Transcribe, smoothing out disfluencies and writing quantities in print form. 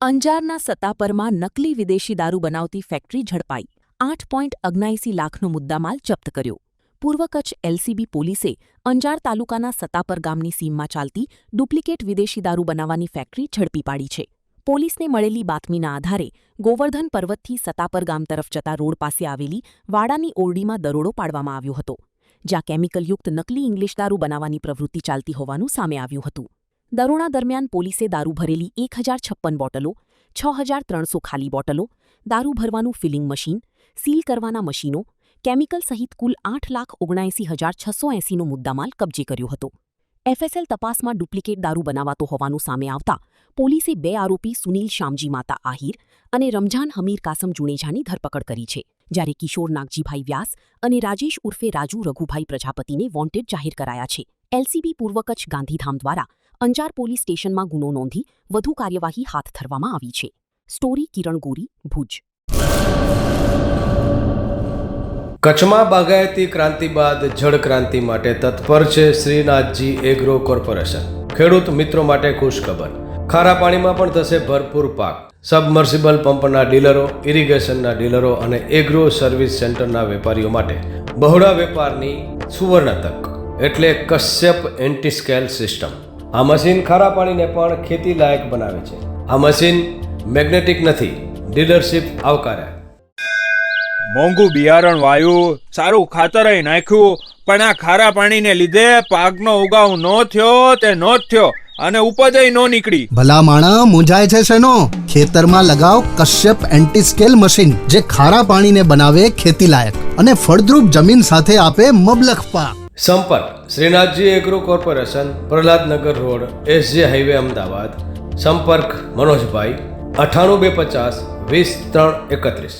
અંજારના સતાપરમાં નકલી વિદેશી દારૂ બનાવતી ફેક્ટરી ઝડપાઈ. 8.79 લાખનો મુદ્દામાલ જપ્ત કર્યો. પૂર્વ કચ્છ એલસીબી પોલીસે અંજાર તાલુકાના સતાપર ગામની સીમમાં ચાલતી ડુપ્લિકેટ વિદેશી દારૂ બનાવવાની ફેક્ટરી ઝડપી પાડી છે. પોલીસને મળેલી બાતમીના આધારે ગોવર્ધન પર્વતથી સતાપર ગામ તરફ જતા રોડ પાસે આવેલી વાડાની ઓરડીમાં દરોડો પાડવામાં આવ્યો હતો, જ્યાં કેમિકલયુક્ત નકલી ઇંગ્લિશ દારૂ બનાવવાની પ્રવૃત્તિ ચાલતી હોવાનું સામે આવ્યું હતું. દરોડા દરમિયાન પોલીસે દારૂ ભરેલી 1056 બોટલો, 6300 ખાલી બોટલો, દારૂ ભરવાનું ફિલિંગ મશીન, સીલ કરવાના મશીનો, કેમિકલ સહિત કુલ 8,79,680નો મુદ્દામાલ કબજે કર્યો હતો. એફએસએલ તપાસમાં ડુપ્લિકેટ દારૂ બનાવાતો હોવાનું સામે આવતા પોલીસે 2 આરોપી સુનિલ શામજી માતા આહિર અને રમઝાન હમીર કાસમ જુણેજાની ધરપકડ કરી છે, જ્યારે કિશોર નાગજીભાઈ વ્યાસ અને રાજેશ ઉર્ફે રાજુ રઘુભાઈ પ્રજાપતિને વોન્ટેડ જાહેર કરાયા છે. એલસીબી પૂર્વ કચ્છ ગાંધીધામ દ્વારા અંજાર પોલીસ સ્ટેશનમાં ગુનો નોંધી વધુ કાર્યવાહી હાથ ધરવામાં આવી છે. સ્ટોરી કિરણ ગોરી, ભુજ. કચ્છમાં બાગાયતી ક્રાંતિ બાદ જળ ક્રાંતિ માટે તત્પર છે શ્રીનાથજી એગ્રો કોર્પોરેશન. ખેડૂત મિત્રો માટે ખુશખબર, ખારા પાણીમાં પણ થશે ભરપૂર પાક. સબમર્સિબલ પંપના ડીલરો, ઇરિગેશનના ડીલરો અને એગ્રો સર્વિસ સેન્ટરના વેપારીઓ માટે બહોળા વેપારની સુવર્ણ તક એટલે કશ્યપ એન્ટીસ્કેલ સિસ્ટમ. આ મશીન ખારા પાણીને પણ ખેતી લાયક બનાવે છે. આ મશીન મેગ્નેટિક નથી, ડીલરશીપ આવકાર્યા. મોંઘું બિયારણ વાયું, સારું ખાતરય નાખ્યું, પણ આ ખારા પાણીને લીધે પાકનો ઉગાવ નો થયો તે નો જ થયો અને ઉપજય નો નીકળી. ભલા માણા મૂંઝાય છે શેનો? ખેતરમાં લગાવ કશ્યપ એન્ટીસ્કેલ મશીન, જે ખારા પાણીને બનાવે ખેતી લાયક અને ફળદ્રુપ જમીન સાથે આપે મબલખ પાક. સંપર્ક Shrinathji agro corporation, Prahlad Nagar road, SG highway, Ahmedabad. સંપર્ક મનોજભાઈ 98 250 20 331.